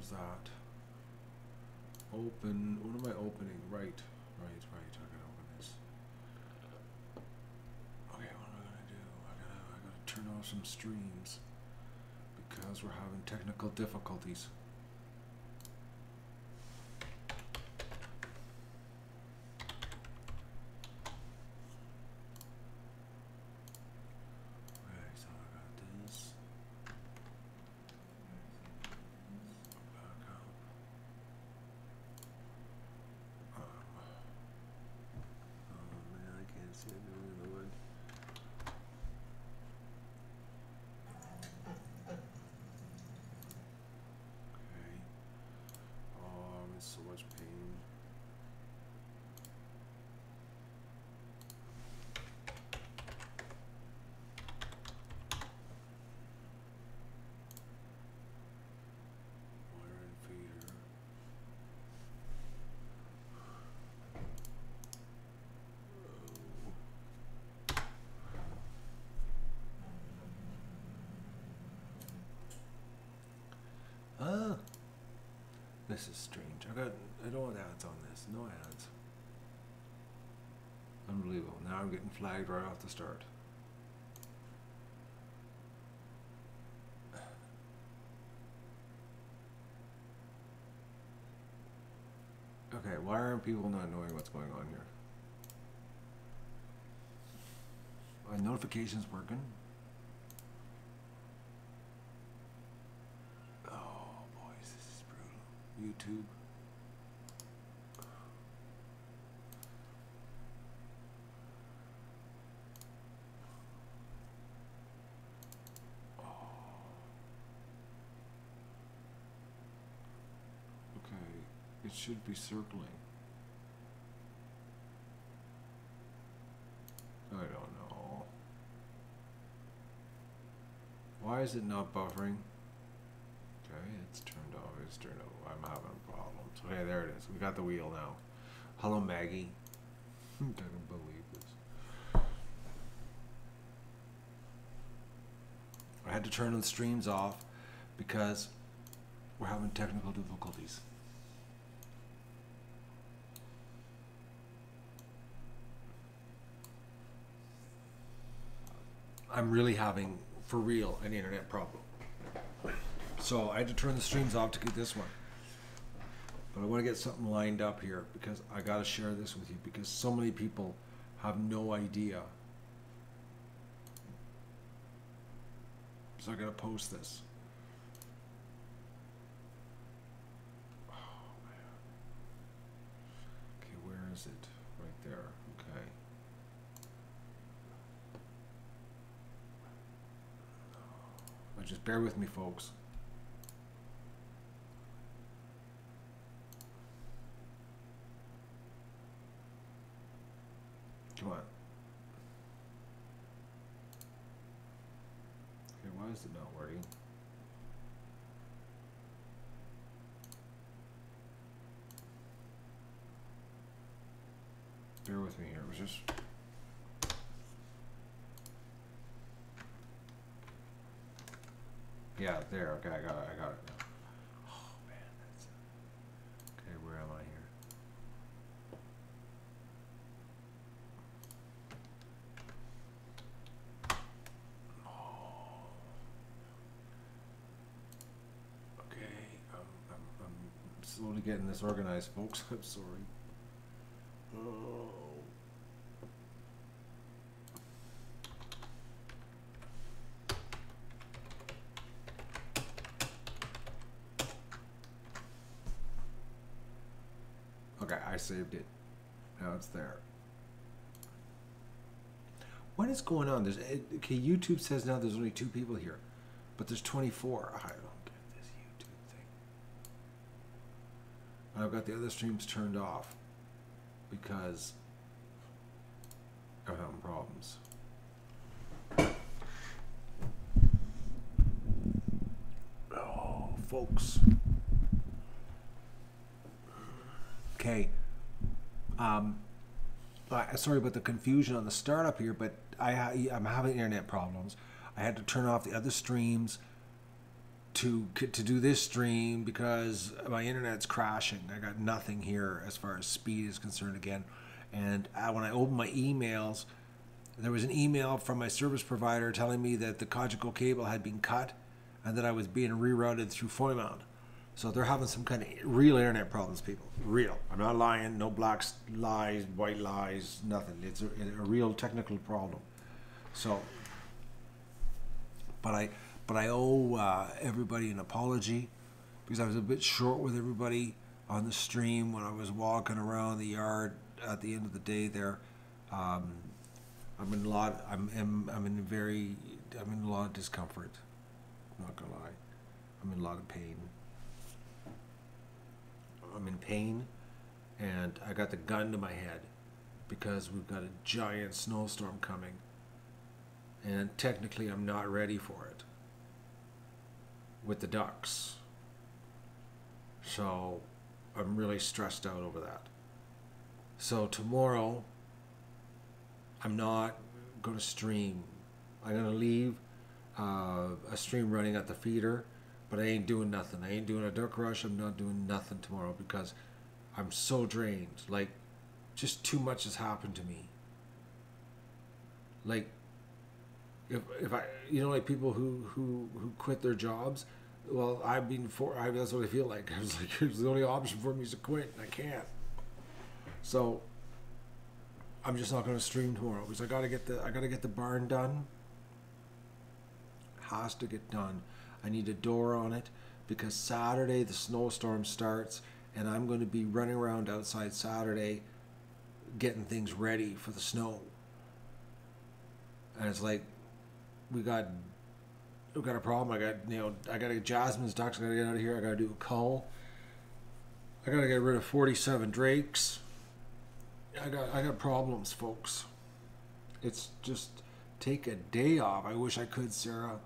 was that? Open. What am I opening? Right. I gotta open this. Okay, what am I gonna do? I gotta turn off some streams because we're having technical difficulties. Okay, so I got this. Back up. Oh man, I can't see it in the wood. Okay. Oh, I'm in so much pain. Wire and feeder. Ah, this is strange. I don't want ads on this. No ads. Unbelievable. Now I'm getting flagged right off the start. Okay, why aren't people not knowing what's going on here? Are notifications working? Oh, boys, this is brutal. YouTube. Okay, it should be circling. I don't know. Why is it not buffering? Okay, it's turned off. It's turned off. I'm having problems. Okay, there it is. We got the wheel now. Hello, Maggie. I don't believe this. I had to turn the streams off because we're having technical difficulties. I'm really having, for real, an internet problem. So I had to turn the streams off to get this one. But I want to get something lined up here because I got to share this with you because so many people have no idea. So I got to post this. Oh, man. Okay, where is it? Right there. Okay. Just bear with me, folks. Come on. Okay, why is it not working? Bear with me here. It was just... Yeah, there. Okay, I got it now. Oh man, that's okay. Where am I here? Oh, okay. I'm slowly getting this organized, folks. I'm sorry. Oh. Okay, I saved it. Now it's there. What is going on? There's okay. YouTube says now there's only 2 people here, but there's 24. I don't get this YouTube thing. And I've got the other streams turned off because I'm having problems. Oh, folks. Okay. Sorry about the confusion on the startup here, but I'm having internet problems. I had to turn off the other streams to do this stream because my internet's crashing. I got nothing here as far as speed is concerned again. And when I opened my emails, there was an email from my service provider telling me that the conjugal cable had been cut and that I was being rerouted through Foymount. So they're having some kind of real internet problems, people. Real. I'm not lying. No black lies, white lies, nothing. It's a real technical problem. So, but I owe everybody an apology because I was a bit short with everybody on the stream when I was walking around the yard at the end of the day there. I'm in a lot of discomfort. I'm not gonna lie. I'm in a lot of pain. I'm in pain, and I got the gun to my head because we've got a giant snowstorm coming, and technically I'm not ready for it with the ducks. So I'm really stressed out over that. So tomorrow I'm not going to stream. I'm going to leave a stream running at the feeder, but I ain't doing nothing. I ain't doing a duck rush. I'm not doing nothing tomorrow because I'm so drained. Like, just too much has happened to me. Like, if I, like people who quit their jobs, well, that's what I feel like. I was like, the only option for me is to quit, and I can't. So I'm just not going to stream tomorrow because I gotta get the barn done. Has to get done. I need a door on it because Saturday the snowstorm starts, and I'm going to be running around outside Saturday getting things ready for the snow. And it's like we've got a problem. I got to get Jasmine's ducks. I got to get out of here. I got to do a cull. I got to get rid of 47 drakes. I got problems, folks. It's just take a day off. I wish I could, Sarah.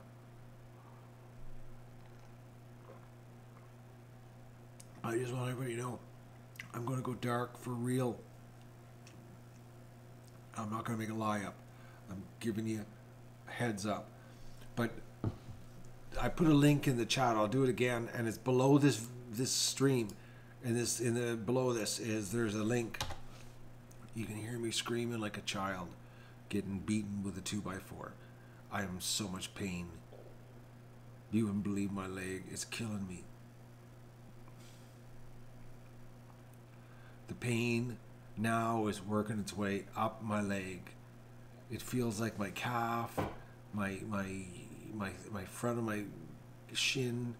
I just want everybody to know I'm going to go dark for real. I'm not going to make a lie up. I'm giving you a heads up. But I put a link in the chat. I'll do it again, and it's below this stream. And below this there's a link. You can hear me screaming like a child, getting beaten with a 2x4. I am in so much pain. You wouldn't believe my leg. It's killing me. The pain now is working its way up my leg. It feels like my calf, my front of my shin,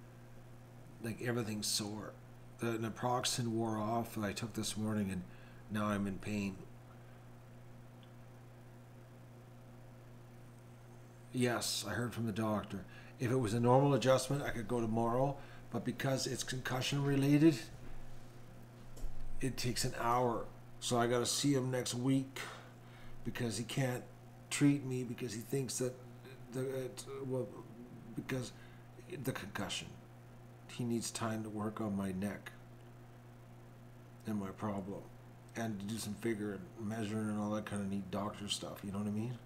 like everything's sore. The naproxen wore off that I took this morning, and now I'm in pain. Yes, I heard from the doctor. If it was a normal adjustment, I could go tomorrow, but because it's concussion related, it takes an hour. So I got to see him next week because he can't treat me because he thinks that because the concussion. He needs time to work on my neck and my problem and to do some figure and measuring and all that kind of neat doctor stuff. You know what I mean?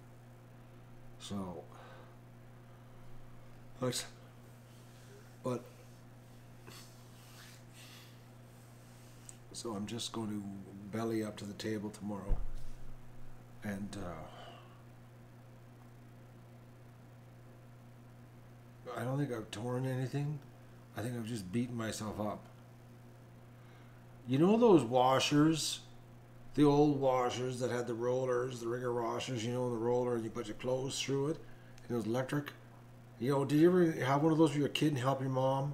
So, so I'm just going to belly up to the table tomorrow, and I don't think I've torn anything. I think I've just beaten myself up. You know those washers, the old washers that had the rollers, the ringer washers, the roller, and you put your clothes through it, and it was electric. Did you ever have one of those for your kid and help your mom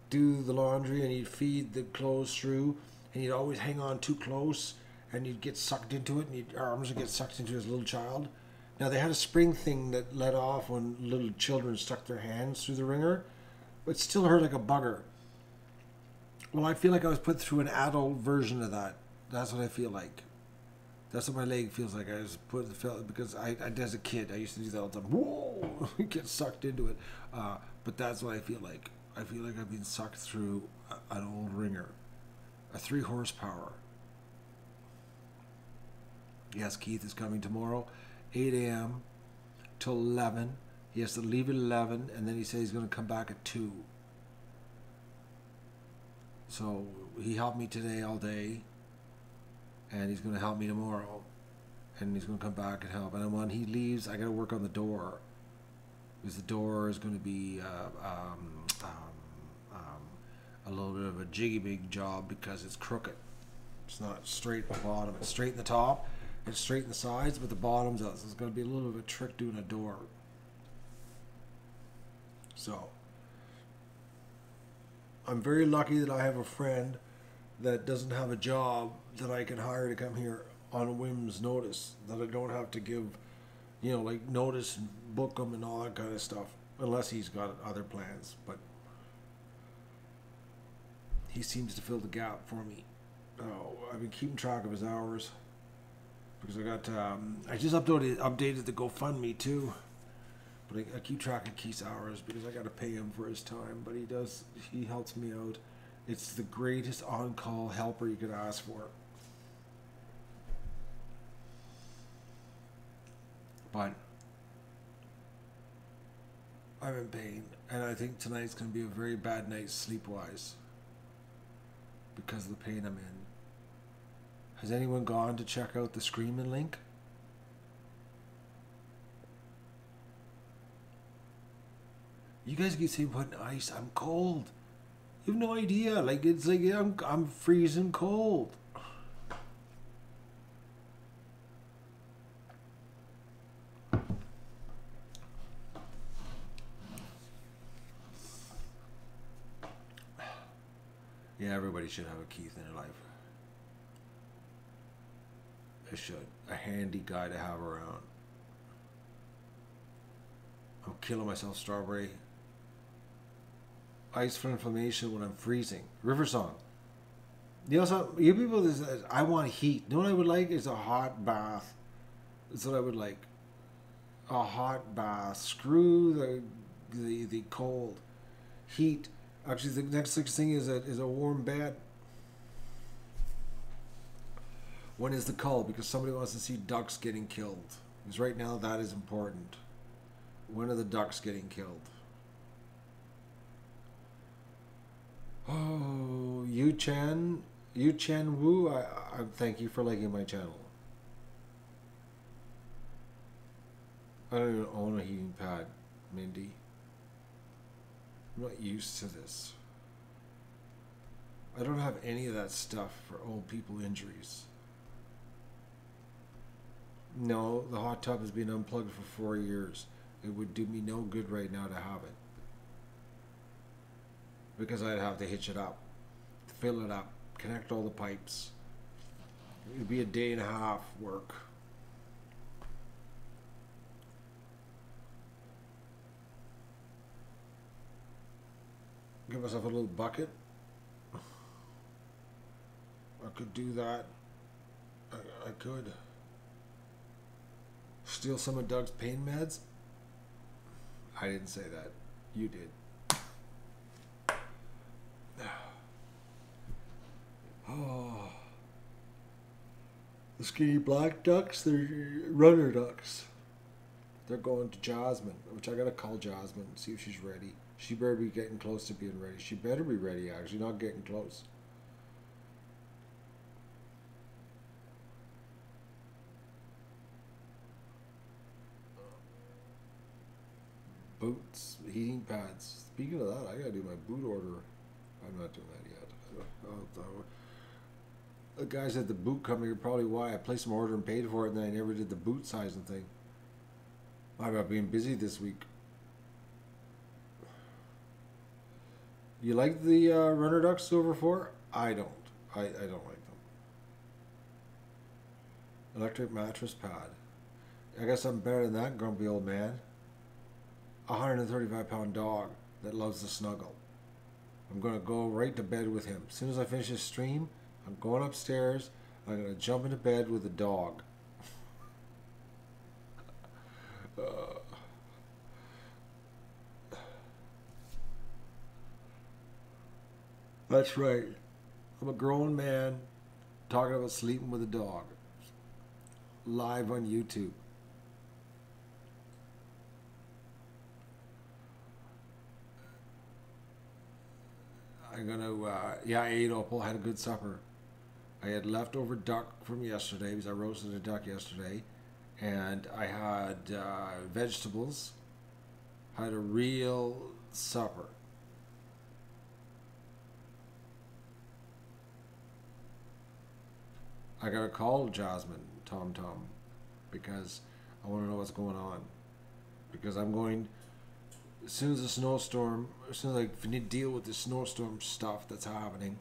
do the laundry, and you'd feed the clothes through, and you'd always hang on too close, and you'd get sucked into it, and your arms would get sucked into it as a little child? Now, they had a spring thing that let off when little children stuck their hands through the ringer, but it still hurt like a bugger. Well, I feel like I was put through an adult version of that. That's what I feel like. That's what my leg feels like. I was put because I as a kid, I used to do that all the time. Whoa! Get sucked into it. But that's what I feel like. I feel like I've been sucked through an old ringer. A 3 horsepower. Yes, Keith is coming tomorrow, 8 a.m. till 11. He has to leave at 11, and then he says he's going to come back at 2. So he helped me today all day, and he's going to help me tomorrow, and he's going to come back and help. And then when he leaves, I got to work on the door, because the door is going to be a little bit of a jiggy big job because it's crooked. It's not straight at the bottom. It's straight in the top. It's straight in the sides, but the bottom's out. So it's going to be a little bit of a trick doing a door. So I'm very lucky that I have a friend that doesn't have a job that I can hire to come here on a whim's notice, that I don't have to give, like notice and book them and all that kind of stuff, unless he's got other plans. But he seems to fill the gap for me. Oh, I've been keeping track of his hours because I got I just updated the GoFundMe too, but I keep track of Keith's hours because I got to pay him for his time. But he helps me out. It's the greatest on-call helper you could ask for. But I'm in pain, and I think tonight's going to be a very bad night sleep-wise because of the pain I'm in. Has anyone gone to check out the Screaming link? You guys keep saying putting ice. I'm cold. You have no idea. Like, it's like I'm freezing cold. Yeah, everybody should have a Keith in their life. They should. A handy guy to have around. I'm killing myself, Strawberry. Ice for inflammation when I'm freezing. River Song. You know something? You people, I want heat. You know what I would like is a hot bath. That's what I would like. A hot bath. Screw the cold. Heat. Actually, the next thing is a warm bed. When is the call? Because somebody wants to see ducks getting killed. Because right now that is important. When are the ducks getting killed? Oh, Yu Chen Wu, I thank you for liking my channel. I don't even own a heating pad, Mindy. I'm not used to this. I don't have any of that stuff for old people injuries. No, the hot tub has been unplugged for 4 years. It would do me no good right now to have it. Because I'd have to hitch it up, fill it up, connect all the pipes. It would be a day and a half work. Give myself a little bucket. I could do that. I could. Steal some of Doug's pain meds? I didn't say that. You did. Oh. The skinny black ducks, they're runner ducks. They're going to Jasmine, which I gotta call Jasmine and see if she's ready. She better be getting close to being ready. She better be ready, actually, not getting close. Boots, heating pads. Speaking of that, I gotta do my boot order. I'm not doing that yet. The guys at the boot company are probably why I placed an order and paid for it, and then I never did the boot sizing thing. I've got being busy this week. You like the runner ducks Silver 4? I don't. I don't like them. Electric mattress pad. I guess I'm better than that grumpy old man. A 135-pound dog that loves to snuggle. I'm going to go right to bed with him. As soon as I finish this stream, I'm going upstairs. I'm going to jump into bed with the dog. That's right. I'm a grown man talking about sleeping with a dog. Live on YouTube. I'm gonna. Yeah, I ate opal. Had a good supper. I had leftover duck from yesterday because I roasted a duck yesterday, and I had vegetables. Had a real supper. I got to call Jasmine Tom because I want to know what's going on. Because I'm going, as soon as the snowstorm, as soon as I need to deal with the snowstorm stuff that's happening,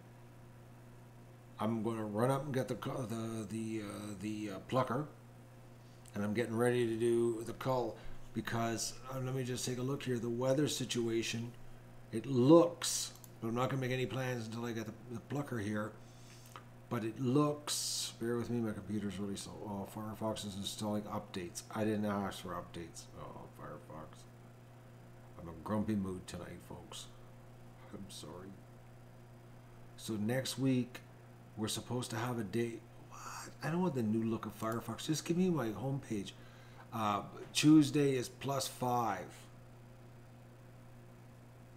I'm going to run up and get the plucker, and I'm getting ready to do the cull because let me just take a look here. The weather situation, it looks, but I'm not going to make any plans until I get the plucker here. But it looks, bear with me, my computer's really slow. Oh, Firefox is installing updates. I didn't ask for updates. Oh, Firefox. I'm in a grumpy mood tonight, folks. I'm sorry. So next week, we're supposed to have a day. What? I don't want the new look of Firefox. Just give me my homepage. Tuesday is +5.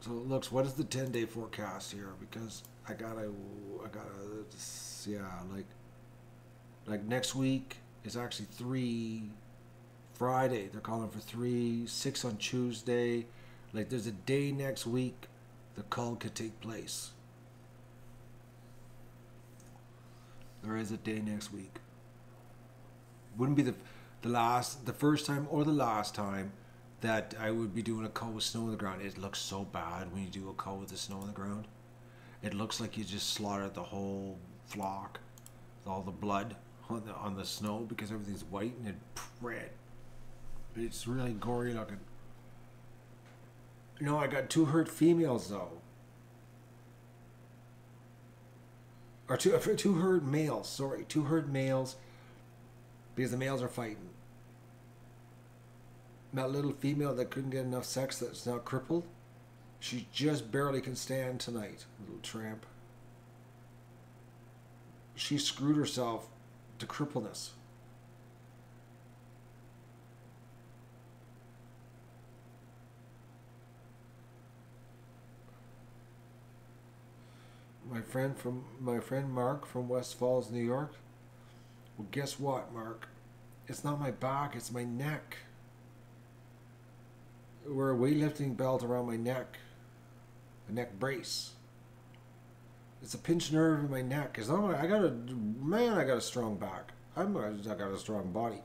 So it looks, what is the 10-day forecast here? Because I gotta, yeah, like next week is actually 3 Friday. They're calling for 6 on Tuesday. Like there's a day next week the cull could take place. There is a day next week. Wouldn't be the first time or the last time that I would be doing a cull with snow on the ground. It looks so bad when you do a cull with the snow on the ground. It looks like you just slaughtered the whole flock, all the blood on the snow because everything's white and red. It's really gory looking. No, I got 2 hurt females though, or two hurt males. Sorry, 2 hurt males because the males are fighting. That little female that couldn't get enough sex that's now crippled. She just barely can stand tonight, little tramp. She screwed herself to crippleness. My friend Mark from West Falls, New York. Well, guess what, Mark? It's not my back, it's my neck. Wear a weightlifting belt around my neck. A neck brace. It's a pinched nerve in my neck. It's not. I got a strong back. I got a strong body.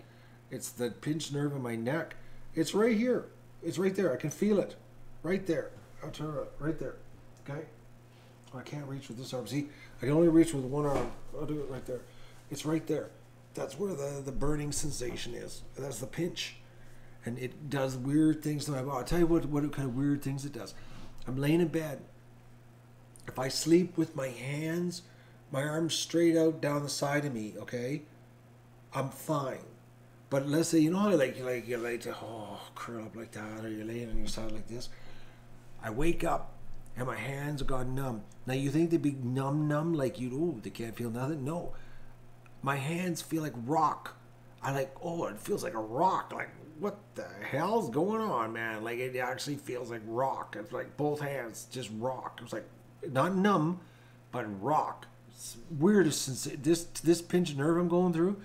It's the pinched nerve in my neck. It's right here. It's right there. I can feel it. Right there. I'll turn it right there. Okay. I can't reach with this arm. See, I can only reach with one arm. I'll do it right there. It's right there. That's where the burning sensation is. That's the pinch. And it does weird things to my body. I'll tell you what kind of weird things it does. I'm laying in bed. If I sleep with my hands, my arms straight out down the side of me, okay, I'm fine. But let's say, you know how you like to curl up like that, or you're laying on your side like this. I wake up and my hands have gone numb. Now you think they'd be numb like they can't feel nothing? No. My hands feel like rock. It feels like a rock. Like, what the hell's going on, man? Like, it actually feels like rock. It's like both hands just rock. It's like not numb, but rock. It's weirdest. This pinched nerve I'm going through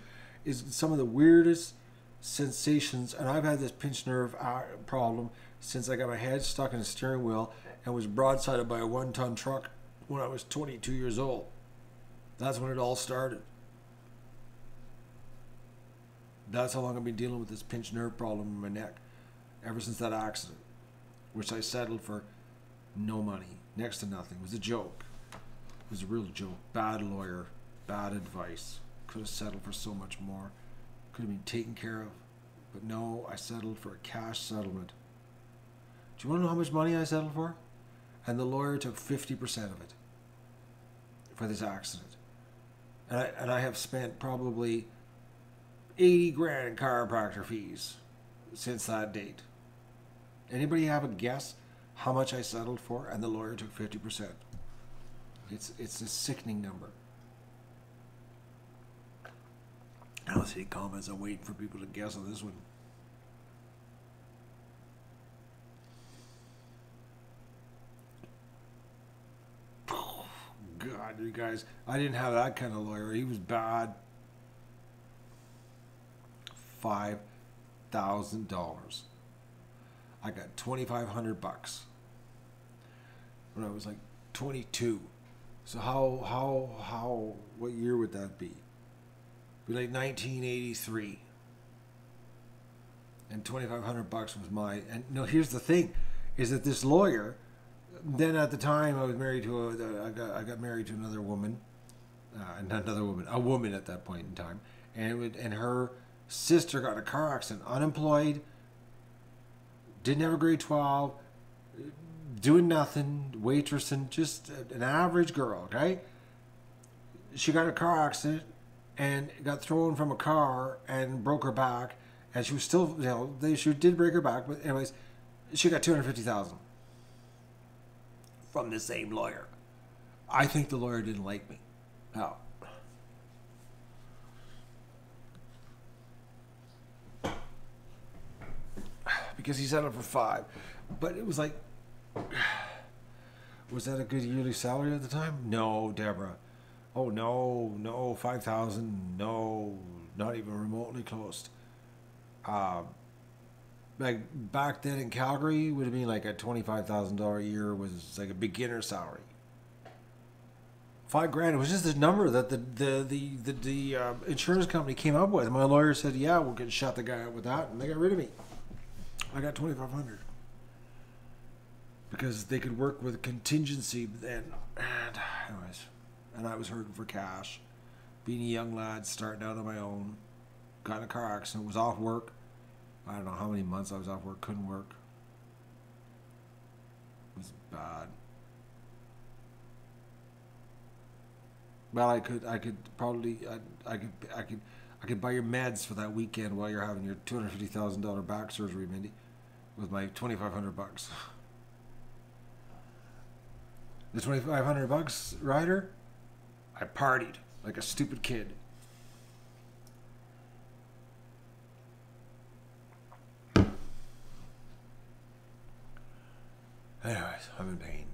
is some of the weirdest sensations. And I've had this pinched nerve problem since I got my head stuck in a steering wheel and was broadsided by a 1-ton truck when I was 22 years old. That's when it all started. That's how long I've been dealing with this pinched nerve problem in my neck. Ever since that accident. Which I settled for no money. Next to nothing. It was a joke. It was a real joke. Bad lawyer. Bad advice. Could have settled for so much more. Could have been taken care of. But no, I settled for a cash settlement. Do you want to know how much money I settled for? And the lawyer took 50% of it. For this accident. And I have spent probably 80 grand in chiropractor fees since that date. Anybody have a guess how much I settled for? And the lawyer took 50%. It's a sickening number. I don't see any comments. I'm waiting for people to guess on this one. you guys. I didn't have that kind of lawyer. He was bad. $5,000. I got $2,500 when I was like 22. So what year would that be? Be like 1983. And $2,500 was my. And no, here's the thing, is that this lawyer. Then at the time I was married to I got married to another woman, a woman at that point in time, and her sister got in a car accident, unemployed, didn't have a grade 12, doing nothing, waitressing, just an average girl. Okay, she got in a car accident and got thrown from a car and broke her back, and she was still, she did break her back, but anyways, she got $250,000. From the same lawyer. I think the lawyer didn't like me. How? Because he set up for 5. But it was like, was that a good yearly salary at the time? No, Deborah. Oh, no, 5,000. No, not even remotely close. Like back then in Calgary, would have been like a $25,000 a year was like a beginner salary. $5,000. It was just the number that the insurance company came up with. My lawyer said, "Yeah, we're gonna shut the guy up with that," and they got rid of me. I got $2,500 because they could work with contingency then. And anyways, and I was hurting for cash, being a young lad starting out on my own. Got in a car accident, was off work. I don't know how many months I was off work, couldn't work. It was bad. Well, I could probably, I could buy your meds for that weekend while you're having your $250,000 back surgery, Mindy, with my $2,500. The $2,500, Ryder, I partied like a stupid kid. Anyways, I'm in pain.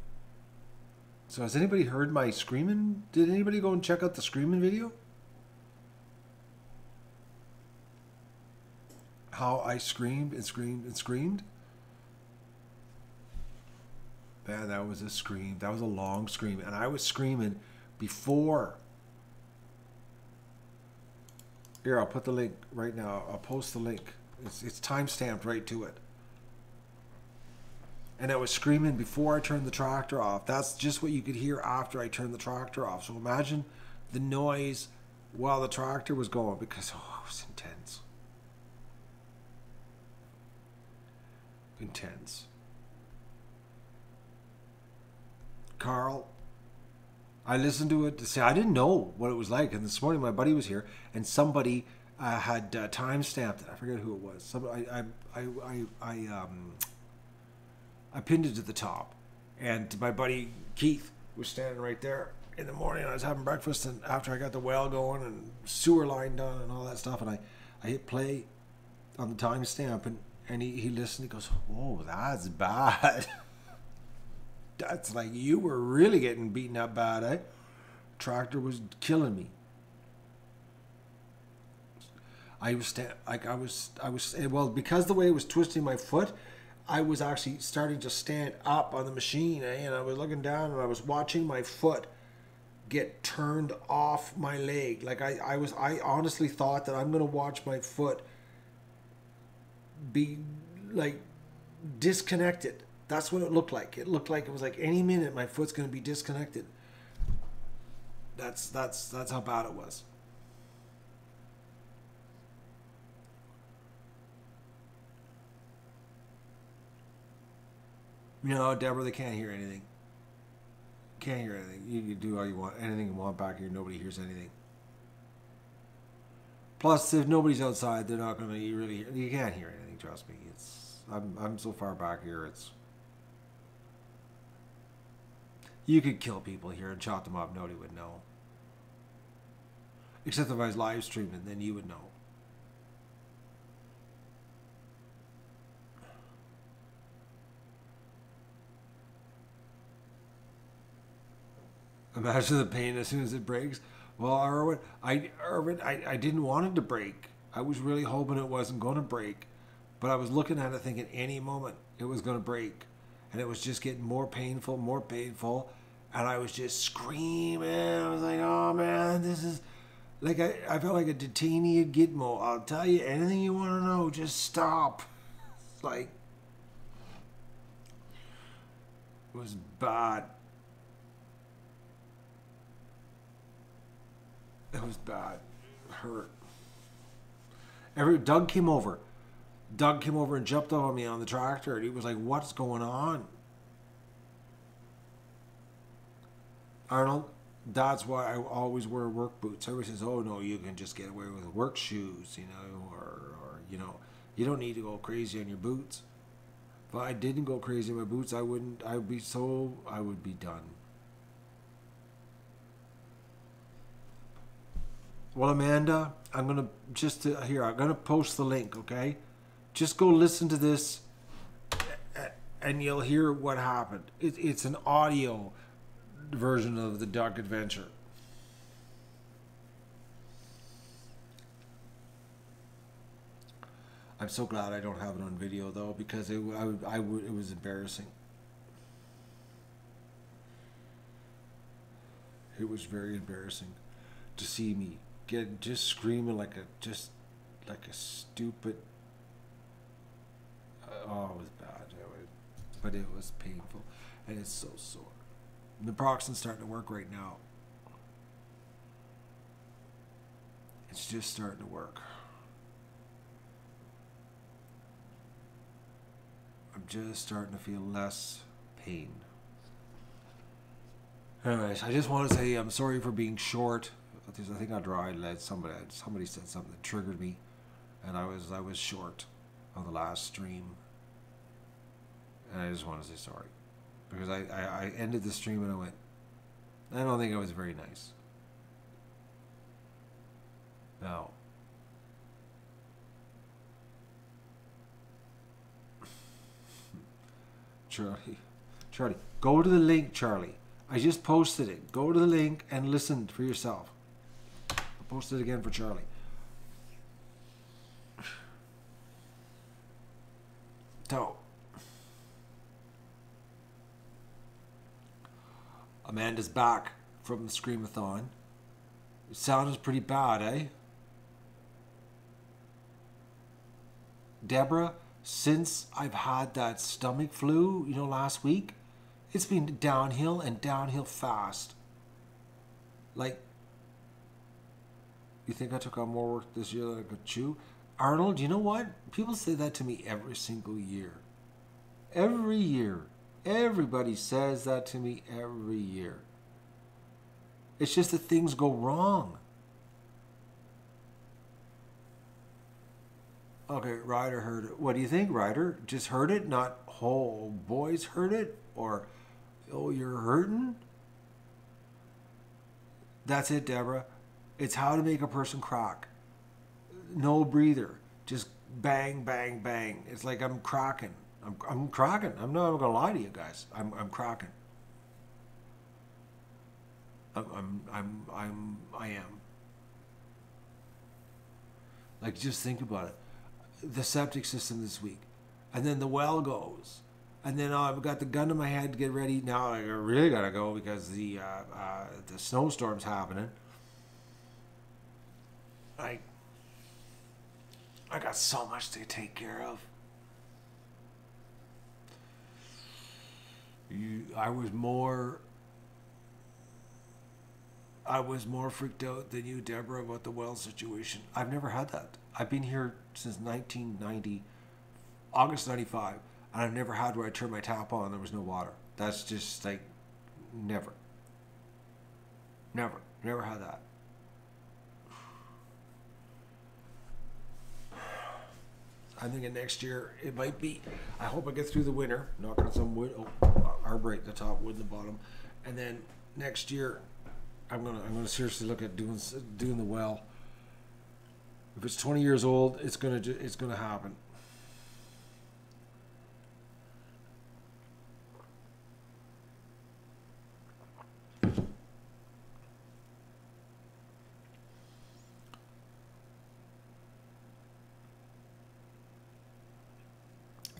So has anybody heard my screaming? Did anybody go and check out the screaming video? How I screamed and screamed and screamed? Man, that was a scream. That was a long scream. And I was screaming before. Here, I'll put the link right now. I'll post the link. It's time-stamped right to it. And I was screaming before I turned the tractor off. That's just what you could hear after I turned the tractor off. So imagine the noise while the tractor was going, because it was intense. Intense. Carl, I listened to it to say I didn't know what it was like. And this morning my buddy was here, and somebody had time stamped it. I forget who it was. I pinned it to the top, and my buddy Keith was standing right there in the morning. I was having breakfast, and after I got the well going and sewer line done and all that stuff, and I hit play on the timestamp, and he listened. He goes, "Oh, that's bad." That's like, you were really getting beaten up bad, eh? Tractor was killing me. I was well, because the way it was twisting my foot, I was actually starting to stand up on the machine, and I was looking down, and I was watching my foot get turned off my leg. Like I honestly thought that I'm gonna watch my foot be like disconnected. That's what it looked like. It looked like it was like any minute my foot's gonna be disconnected. That's how bad it was. You know, Deborah, they can't hear anything. Can't hear anything. You can do all you want, anything you want back here. Nobody hears anything. Plus, if nobody's outside, they're not going to really hear. You can't hear anything. Trust me. I'm so far back here. You could kill people here and chop them up. Nobody would know. Except if I was live streaming, then you would know. Imagine the pain as soon as it breaks. Well, Irwin, I didn't want it to break. I was really hoping it wasn't going to break. But I was looking at it thinking any moment it was going to break. And it was just getting more painful, more painful. And I was just screaming. I was like, oh man, this is... Like, I felt like a detainee at Gitmo. I'll tell you anything you want to know. Just stop. It's like... It was bad. It was bad. It hurt. Doug came over. Doug came over and jumped on me on the tractor. And he was like, what's going on? Arnold, that's why I always wear work boots. Everybody says, oh, no, you can just get away with work shoes, you know, or you know, you don't need to go crazy on your boots. If I didn't go crazy on my boots, I would be done. Well, Amanda, I'm going to post the link, okay? Just go listen to this and you'll hear what happened. It's an audio version of the Duck Adventure. I'm so glad I don't have it on video though, because it was embarrassing. It was very embarrassing to see me just screaming like a stupid. Oh, it was bad. But it was painful, and it's so sore. Naproxen's starting to work right now. It's just starting to work. I'm just starting to feel less pain. Anyways, I just want to say I'm sorry for being short. I think I led somebody said something that triggered me, and I was short on the last stream, and I just want to say sorry because I ended the stream and I went, I don't think it was very nice. No. Charlie, go to the link, Charlie. I just posted it. Go to the link and listen for yourself. I'll post it again for Charlie. So, Amanda's back from the Screamathon. It sounded pretty bad, eh? Deborah, since I've had that stomach flu, you know, last week, it's been downhill and downhill fast. Like, you think I took on more work this year than I could chew? Arnold, you know what? People say that to me every single year. Every year. Everybody says that to me every year. It's just that things go wrong. Okay, Ryder heard it. What do you think, Ryder? Just heard it? Not whole boys heard it? Or, oh, you're hurting? That's it, Deborah. It's how to make a person crack. No breather. Just bang, bang, bang. It's like I'm cracking. I'm cracking. I'm not gonna lie to you guys. I'm cracking. I am. Like, just think about it. The septic system this week, and then the well goes, and then I've got the gun to my head to get ready. Now I really gotta go because the snowstorm's happening. I got so much to take care of. I was more freaked out than you, Deborah, about the well situation. I've never had that. I've been here since 1990, August 95, and I've never had where I turned my tap on and there was no water. That's just like, never had that. I'm thinking next year it might be. I hope I get through the winter, knock on some wood. Oh, arbor at the top, wood in the bottom, and then next year I'm gonna seriously look at doing the well. If it's 20 years old, it's gonna happen.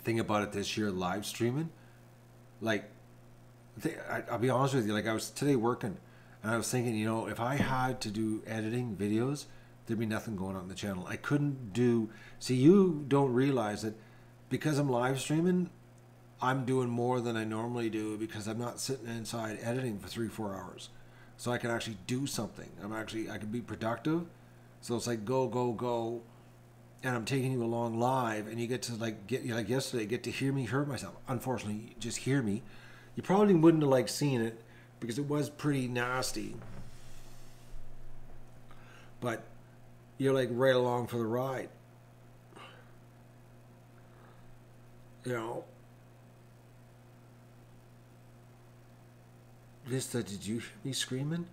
thing about it this year, live streaming, like, I'll be honest with you, like I was today working and I was thinking, you know, if I had to do editing videos, there'd be nothing going on the channel. I couldn't do, see, you don't realize that because I'm live streaming, I'm doing more than I normally do because I'm not sitting inside editing for 3-4 hours. So I can actually do something. I can be productive. So it's like go, go, go. And I'm taking you along live and you get to like yesterday, get to hear me hurt myself. Unfortunately, you just hear me. You probably wouldn't have liked seeing it because it was pretty nasty. But you're like right along for the ride. You know. Vista, did you hear me screaming?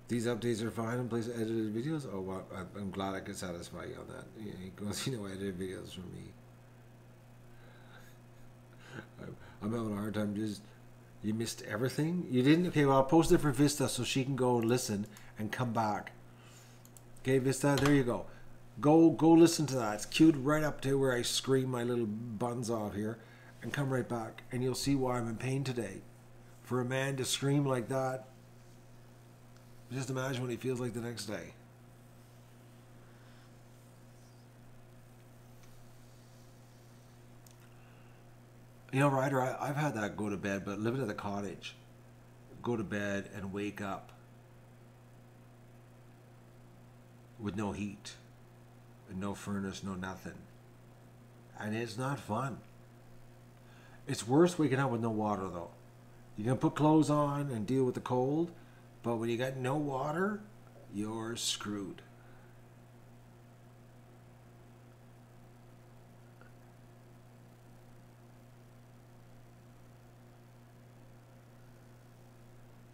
These updates are fine in place of edited videos? Oh, well, I'm glad I could satisfy you on that. Yeah, he goes, you know, edited videos from me. I'm having a hard time just... You missed everything? You didn't? Okay, well, I'll post it for Vista so she can go and listen and come back. Okay, Vista, there you go. Go listen to that. It's queued right up to where I scream my little buns off here. And come right back, and you'll see why I'm in pain today. For a man to scream like that, just imagine what he feels like the next day. You know, Ryder, I've had that go to bed, but living at the cottage, go to bed and wake up with no heat, and no furnace, no nothing. And it's not fun. It's worse waking up with no water, though. You can put clothes on and deal with the cold, but when you got no water, you're screwed.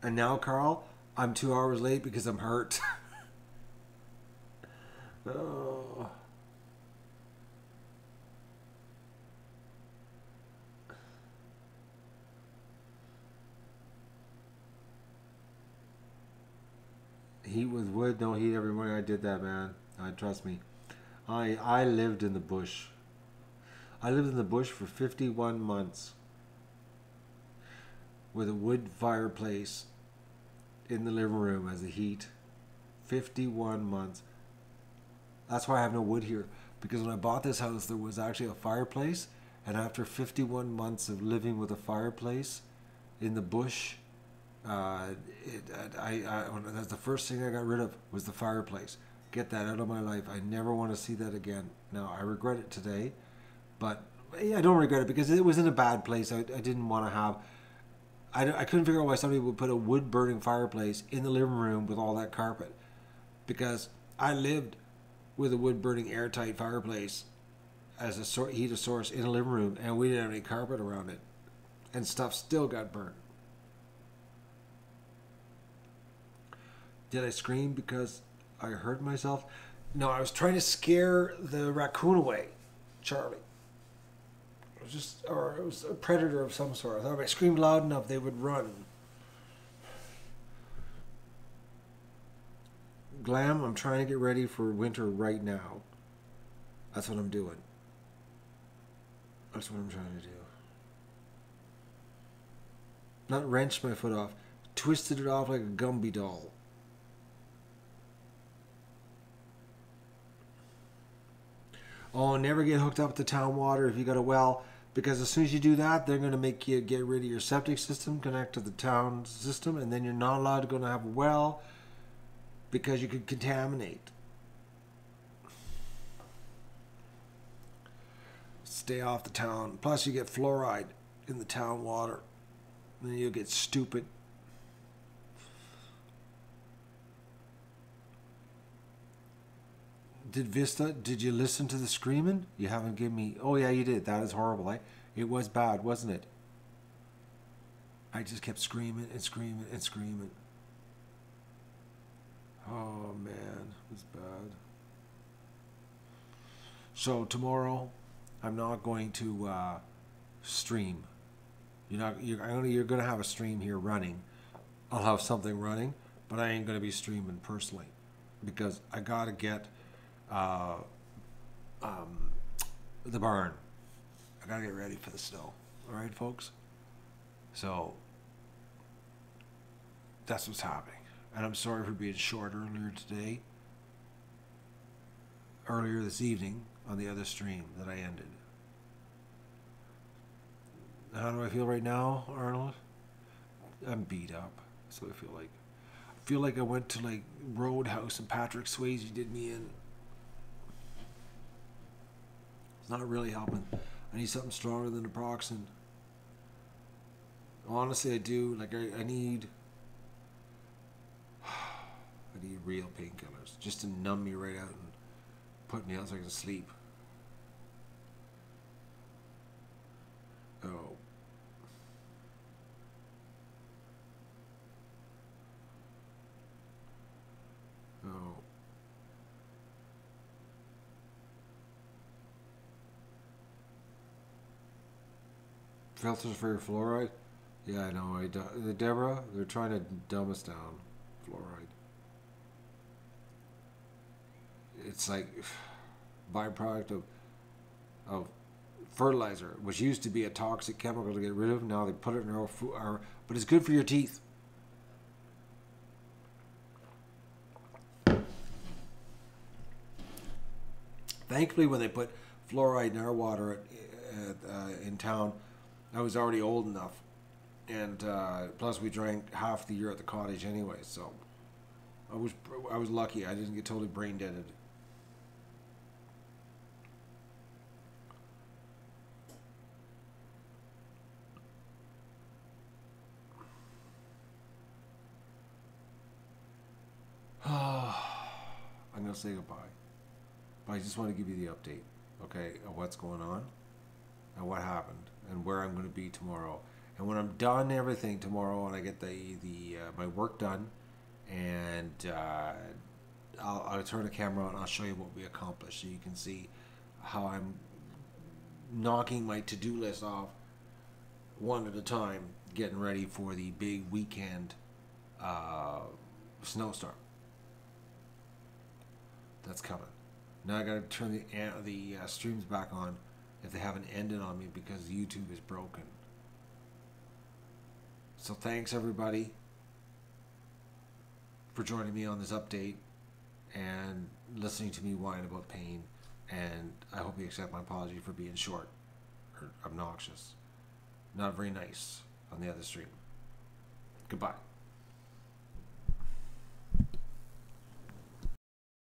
And now, Carl, I'm 2 hours late because I'm hurt. Oh. Heat with wood, no heat every morning. I did that, man. Trust me. I lived in the bush. I lived in the bush for 51 months with a wood fireplace in the living room as the heat. 51 months. That's why I have no wood here. Because when I bought this house, there was actually a fireplace. And after 51 months of living with a fireplace in the bush, that's the first thing I got rid of was the fireplace. Get that out of my life. I never want to see that again. Now, I regret it today, but I don't regret it because it was in a bad place. I didn't want to have... I couldn't figure out why somebody would put a wood-burning fireplace in the living room with all that carpet. Because I lived with a wood-burning airtight fireplace as a heater source in a living room, and we didn't have any carpet around it. And stuff still got burnt. Did I scream because I hurt myself? No, I was trying to scare the raccoon away, Charlie. It was a predator of some sort. I thought if I screamed loud enough, they would run. Glam, I'm trying to get ready for winter right now. That's what I'm doing. That's what I'm trying to do. Not wrenched my foot off. Twisted it off like a Gumby doll. Oh, never get hooked up to town water if you got a well, because as soon as you do that, they're going to make you get rid of your septic system, connect to the town system, and then you're not allowed to go to have a well because you could contaminate. Stay off the town. Plus, you get fluoride in the town water. Then you'll get stupid. Did you listen to the screaming? You haven't given me... Oh, yeah, you did. That is horrible. It was bad, wasn't it? I just kept screaming and screaming and screaming. Oh, man. It was bad. So, tomorrow, I'm not going to stream. You're going to have a stream here running. I'll have something running, but I ain't going to be streaming personally. Because I got to get... the barn. I gotta get ready for the snow. All right, folks. So that's what's happening, and I'm sorry for being short earlier this evening on the other stream that I ended. How do I feel right now, Arnold? I'm beat up. That's what I feel like. I feel like I went to like Roadhouse and Patrick Swayze did me in. It's not really helping. I need something stronger than naproxen. Honestly, I do. Like I need real painkillers just to numb me right out and put me out so I can sleep. Oh. Oh. Filters for your fluoride? Yeah, I know. Deborah, they're trying to dumb us down. Fluoride. It's like byproduct of fertilizer, which used to be a toxic chemical to get rid of. Now they put it in our food, but it's good for your teeth. Thankfully, when they put fluoride in our water in town, I was already old enough, and plus we drank half the year at the cottage anyway, so I was lucky. I didn't get totally brain deaded. I'm gonna say goodbye, but I just want to give you the update, okay, of what's going on and what happened and where I'm going to be tomorrow. And when I'm done everything tomorrow and I get the my work done, and I'll turn the camera on and I'll show you what we accomplished so you can see how I'm knocking my to-do list off one at a time, getting ready for the big weekend snowstorm that's coming. Now I gotta turn the streams back on if they haven't ended on me because YouTube is broken. So thanks everybody for joining me on this update and listening to me whine about pain, and I hope you accept my apology for being short or obnoxious. Not very nice on the other stream. Goodbye.